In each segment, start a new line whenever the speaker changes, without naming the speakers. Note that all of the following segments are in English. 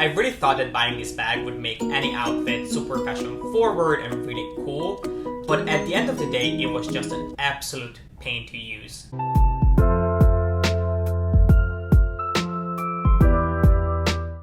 I really thought that buying this bag would make any outfit super fashion forward and really cool, but at the end of the day, it was just an absolute pain to use.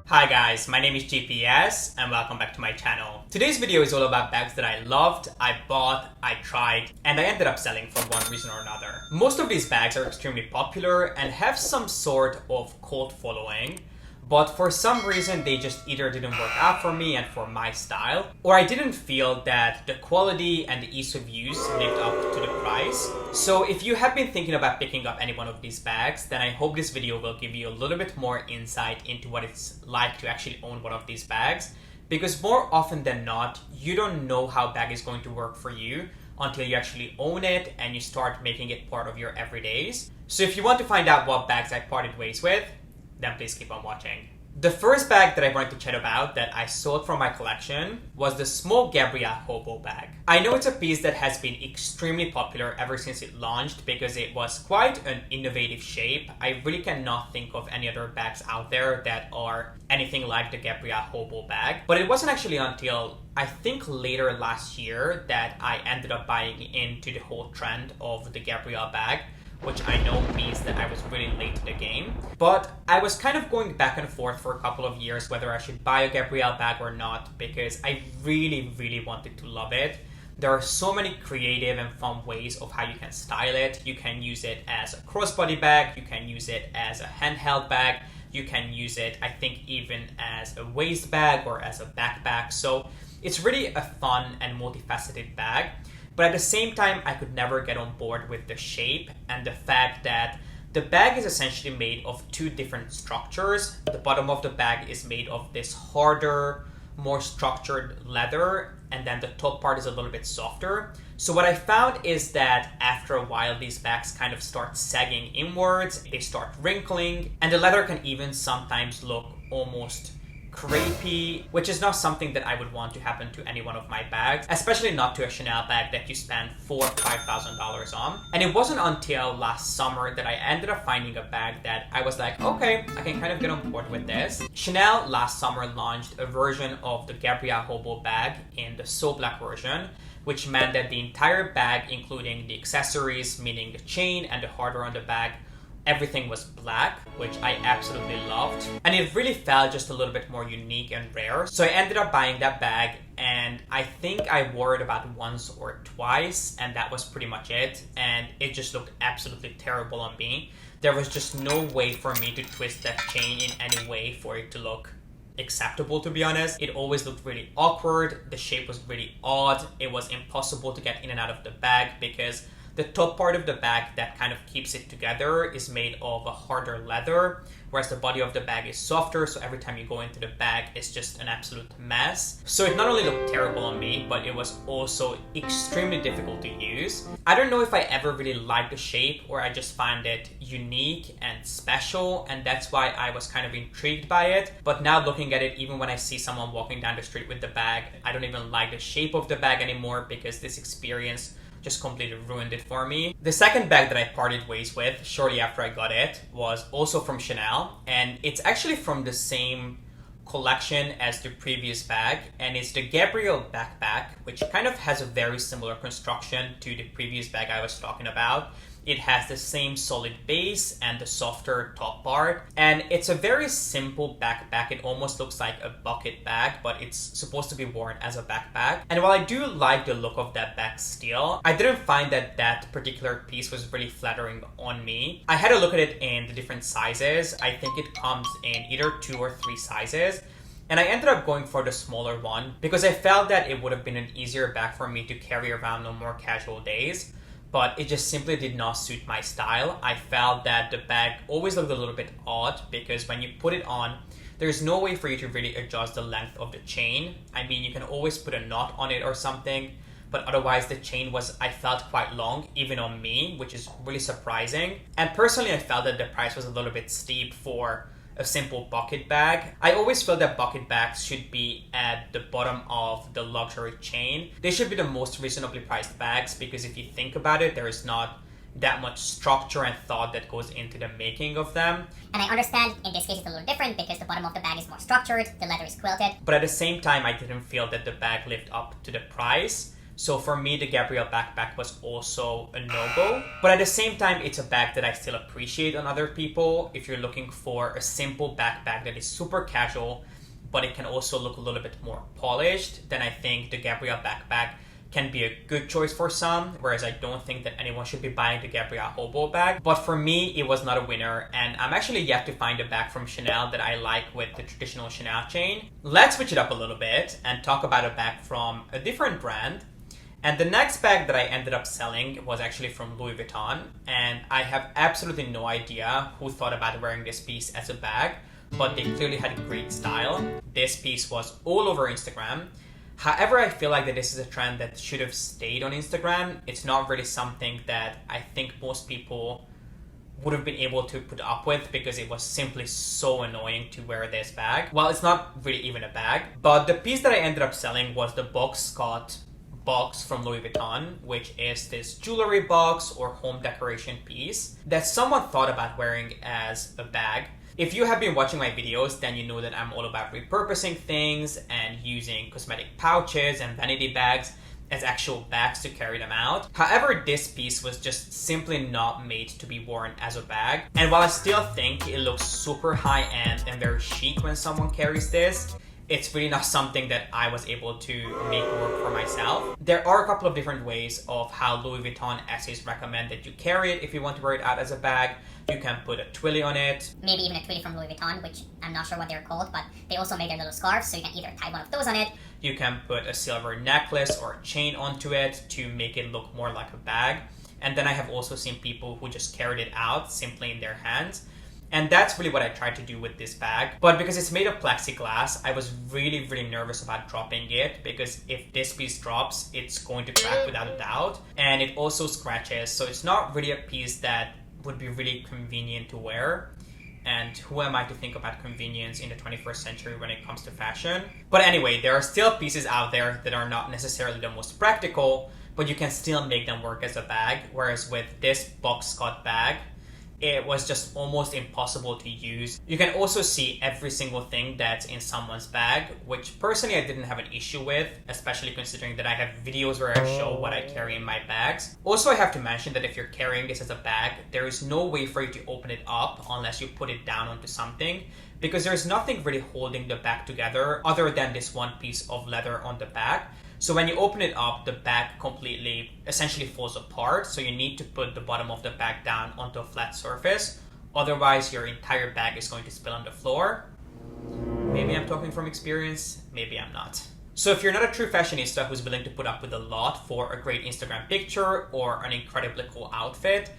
Hi guys, my name is G.P.S. and welcome back to my channel. Today's video is all about bags that I loved, I bought, I tried, and I ended up selling for one reason or another. Most of these bags are extremely popular and have some sort of cult following, but for some reason they just either didn't work out for me and for my style, or I didn't feel that the quality and the ease of use lived up to the price. So if you have been thinking about picking up any one of these bags, then I hope this video will give you a little bit more insight into what it's like to actually own one of these bags, because more often than not, you don't know how a bag is going to work for you until you actually own it and you start making it part of your everydays. So if you want to find out what bags I parted ways with, then please keep on watching. The first bag that I wanted to chat about that I sold from my collection was the Chanel Gabrielle Hobo bag. I know it's a piece that has been extremely popular ever since it launched because it was quite an innovative shape. I really cannot think of any other bags out there that are anything like the Gabrielle Hobo bag. But it wasn't actually until I think later last year that I ended up buying into the whole trend of the Gabrielle bag, which I know means that I was really late to the game. But I was kind of going back and forth for a couple of years whether I should buy a Gabrielle bag or not, because I really wanted to love it. There are so many creative and fun ways of how you can style it. You can use it as a crossbody bag, you can use it as a handheld bag, you can use it, I think, even as a waist bag or as a backpack. So it's really a fun and multifaceted bag. But at the same time, I could never get on board with the shape and the fact that the bag is essentially made of two different structures. The bottom of the bag is made of this harder, more structured leather, and then the top part is a little bit softer. So what I found is that after a while, these bags kind of start sagging inwards, they start wrinkling, and the leather can even sometimes look almost crepey, which is not something that I would want to happen to any one of my bags, especially not to a Chanel bag that you spend $4,000 or $5,000 on. And it wasn't until last summer that I ended up finding a bag that I was like, okay, I can kind of get on board with this. Chanel last summer launched a version of the Gabrielle Hobo bag in the So Black version, which meant that the entire bag, including the accessories, meaning the chain and the hardware on the bag, everything was black, which I absolutely loved. And it really felt just a little bit more unique and rare. So I ended up buying that bag, and I think I wore it about once or twice, and that was pretty much it. And it just looked absolutely terrible on me. There was just no way for me to twist that chain in any way for it to look acceptable, to be honest. It always looked really awkward. The shape was really odd. It was impossible to get in and out of the bag because the top part of the bag that kind of keeps it together is made of a harder leather, whereas the body of the bag is softer, so every time you go into the bag, it's just an absolute mess. So it not only looked terrible on me, but it was also extremely difficult to use. I don't know if I ever really liked the shape, or I just find it unique and special, and that's why I was kind of intrigued by it. But now looking at it, even when I see someone walking down the street with the bag, I don't even like the shape of the bag anymore because this experience just completely ruined it for me. The second bag that I parted ways with shortly after I got it was also from Chanel, and it's actually from the same collection as the previous bag, and it's the Gabrielle backpack, which kind of has a very similar construction to the previous bag I was talking about. It has the same solid base and the softer top part, and it's a very simple backpack. It almost looks like a bucket bag, but it's supposed to be worn as a backpack. And while I do like the look of that bag still, I didn't find that that particular piece was really flattering on me. I had a look at it in the different sizes. I think it comes in either 2 or 3 sizes. And I ended up going for the smaller one because I felt that it would have been an easier bag for me to carry around on more casual days. But it just simply did not suit my style. I felt that the bag always looked a little bit odd because when you put it on, there's no way for you to really adjust the length of the chain. I mean, you can always put a knot on it or something, but otherwise the chain was, I felt, quite long, even on me, which is really surprising. And personally, I felt that the price was a little bit steep for a simple bucket bag. I always feel that bucket bags should be at the bottom of the luxury chain. They should be the most reasonably priced bags because if you think about it, there is not that much structure and thought that goes into the making of them.
And I understand in this case it's a little different because the bottom of the bag is more structured, the leather is quilted.
But at the same time, I didn't feel that the bag lived up to the price. So for me, the Gabrielle backpack was also a no-go. But at the same time, it's a bag that I still appreciate on other people. If you're looking for a simple backpack that is super casual, but it can also look a little bit more polished, then I think the Gabrielle backpack can be a good choice for some, whereas I don't think that anyone should be buying the Gabrielle Hobo bag. But for me, it was not a winner, and I'm actually yet to find a bag from Chanel that I like with the traditional Chanel chain. Let's switch it up a little bit and talk about a bag from a different brand. And the next bag that I ended up selling was actually from Louis Vuitton, and I have absolutely no idea who thought about wearing this piece as a bag, but they clearly had great style. This piece was all over Instagram. However, I feel like that this is a trend that should have stayed on Instagram. It's not really something that I think most people would have been able to put up with because it was simply so annoying to wear this bag. Well, it's not really even a bag, but the piece that I ended up selling was the box Scott box from Louis Vuitton, which is this jewelry box or home decoration piece that someone thought about wearing as a bag. If you have been watching my videos, then you know that I'm all about repurposing things and using cosmetic pouches and vanity bags as actual bags to carry them out. However, this piece was just simply not made to be worn as a bag. And while I still think it looks super high-end and very chic when someone carries this, it's really not something that I was able to make work for myself. There are a couple of different ways of how Louis Vuitton essays recommend that you carry it if you want to wear it out as a bag. You can put a twilly on it.
Maybe even a twilly from Louis Vuitton, which I'm not sure what they're called, but they also make their little scarves, so you can either tie one of those on it.
You can put a silver necklace or a chain onto it to make it look more like a bag. And then I have also seen people who just carried it out simply in their hands. And that's really what I tried to do with this bag. But because it's made of plexiglass, I was really, really nervous about dropping it, because if this piece drops, it's going to crack without a doubt. And it also scratches, so it's not really a piece that would be really convenient to wear. And who am I to think about convenience in the 21st century when it comes to fashion? But anyway, there are still pieces out there that are not necessarily the most practical, but you can still make them work as a bag. Whereas with this box Scott bag, it was just almost impossible to use. You can also see every single thing that's in someone's bag, which personally I didn't have an issue with, especially considering that I have videos where I show what I carry in my bags. Also, I have to mention that if you're carrying this as a bag, there is no way for you to open it up unless you put it down onto something, because there's nothing really holding the bag together other than this one piece of leather on the back. So when you open it up, the bag completely, essentially falls apart. So you need to put the bottom of the bag down onto a flat surface. Otherwise, your entire bag is going to spill on the floor. Maybe I'm talking from experience, maybe I'm not. So if you're not a true fashionista who's willing to put up with a lot for a great Instagram picture or an incredibly cool outfit,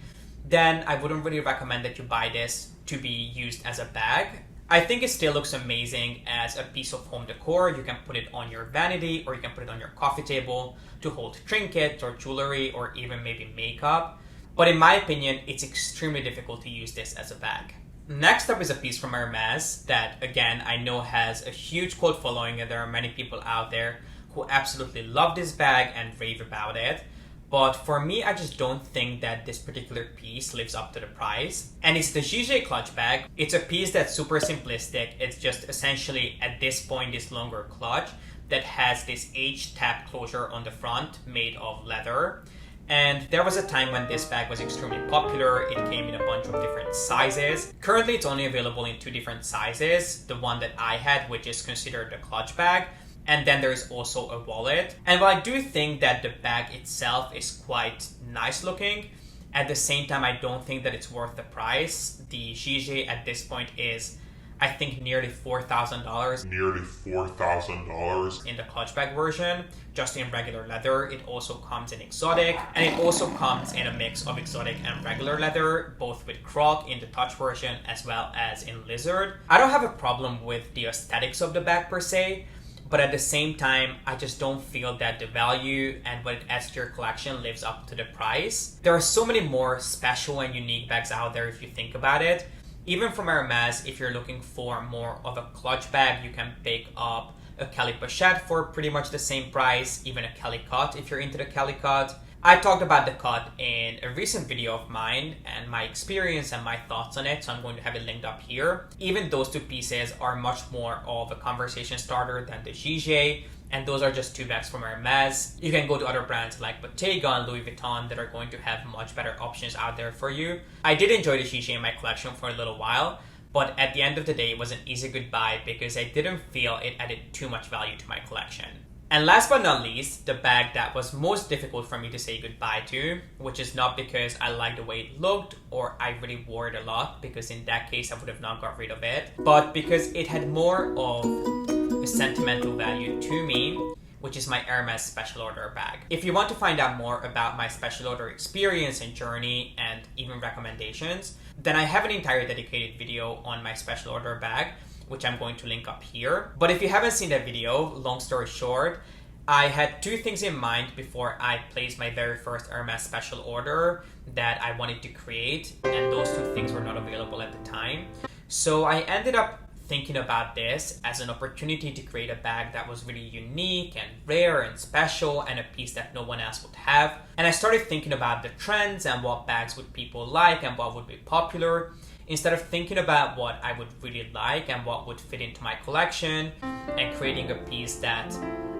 then I wouldn't really recommend that you buy this to be used as a bag. I think it still looks amazing as a piece of home decor. You can put it on your vanity, or you can put it on your coffee table to hold trinkets or jewelry or even maybe makeup. But in my opinion, it's extremely difficult to use this as a bag. Next up is a piece from Hermes that, again, I know has a huge cult following, and there are many people out there who absolutely love this bag and rave about it. But for me, I just don't think that this particular piece lives up to the price. And it's the Jige clutch bag. It's a piece that's super simplistic. It's just essentially, at this point, this longer clutch that has this H-tab closure on the front made of leather. And there was a time when this bag was extremely popular. It came in a bunch of different sizes. Currently, it's only available in 2 different sizes. The one that I had, which is considered a clutch bag, and then there's also a wallet. And while I do think that the bag itself is quite nice looking, at the same time, I don't think that it's worth the price. The Jige at this point is, I think, nearly $4,000.
Nearly $4,000.
In the clutch bag version, just in regular leather. It also comes in exotic, and it also comes in a mix of exotic and regular leather, both with croc in the touch version as well as in lizard. I don't have a problem with the aesthetics of the bag per se, but at the same time, I just don't feel that the value and what it adds to your collection lives up to the price. There are so many more special and unique bags out there if you think about it. Even from Hermes, if you're looking for more of a clutch bag, you can pick up a Kelly pochette for pretty much the same price, even a Kelly cut if you're into the Kelly cut. I talked about the cut in a recent video of mine and my experience and my thoughts on it, so I'm going to have it linked up here. Even those two pieces are much more of a conversation starter than the Jige, and those are just two bags from Hermes. You can go to other brands like Bottega and Louis Vuitton that are going to have much better options out there for you. I did enjoy the Jige in my collection for a little while, but at the end of the day, it was an easy goodbye because I didn't feel it added too much value to my collection. And last but not least, the bag that was most difficult for me to say goodbye to, which is not because I liked the way it looked or I really wore it a lot, because in that case I would have not got rid of it, but because it had more of a sentimental value to me, which is my Hermes special order bag. If you want to find out more about my special order experience and journey and even recommendations, then I have an entire dedicated video on my special order bag, which I'm going to link up here. But if you haven't seen that video, long story short, I had two things in mind before I placed my very first Hermes special order that I wanted to create, and those two things were not available at the time. So I ended up thinking about this as an opportunity to create a bag that was really unique and rare and special and a piece that no one else would have. And I started thinking about the trends and what bags would people like and what would be popular, instead of thinking about what I would really like and what would fit into my collection, and creating a piece that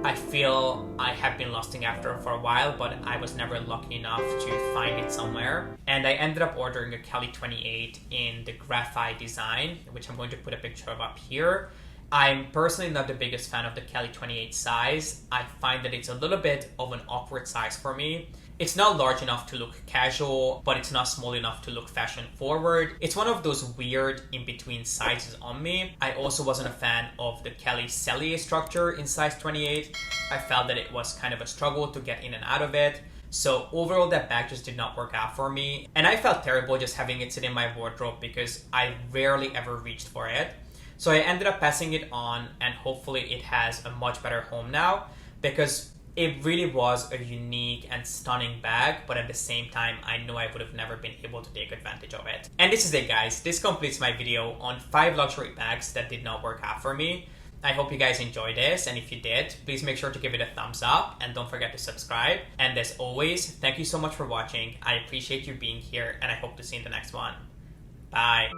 I feel I have been lusting after for a while, but I was never lucky enough to find it somewhere. And I ended up ordering a Kelly 28 in the graphite design, which I'm going to put a picture of up here. I'm personally not the biggest fan of the Kelly 28 size. I find that it's a little bit of an awkward size for me. It's not large enough to look casual, but it's not small enough to look fashion forward. It's one of those weird in-between sizes on me. I also wasn't a fan of the Kelly Sellier structure in size 28. I felt that it was kind of a struggle to get in and out of it. So overall, that bag just did not work out for me. And I felt terrible just having it sit in my wardrobe because I rarely ever reached for it. So I ended up passing it on, and hopefully it has a much better home now, because it really was a unique and stunning bag, but at the same time, I know I would have never been able to take advantage of it. And this is it, guys. This completes my video on 5 luxury bags that did not work out for me. I hope you guys enjoyed this, and if you did, please make sure to give it a thumbs up and don't forget to subscribe. And as always, thank you so much for watching. I appreciate you being here, and I hope to see you in the next one. Bye.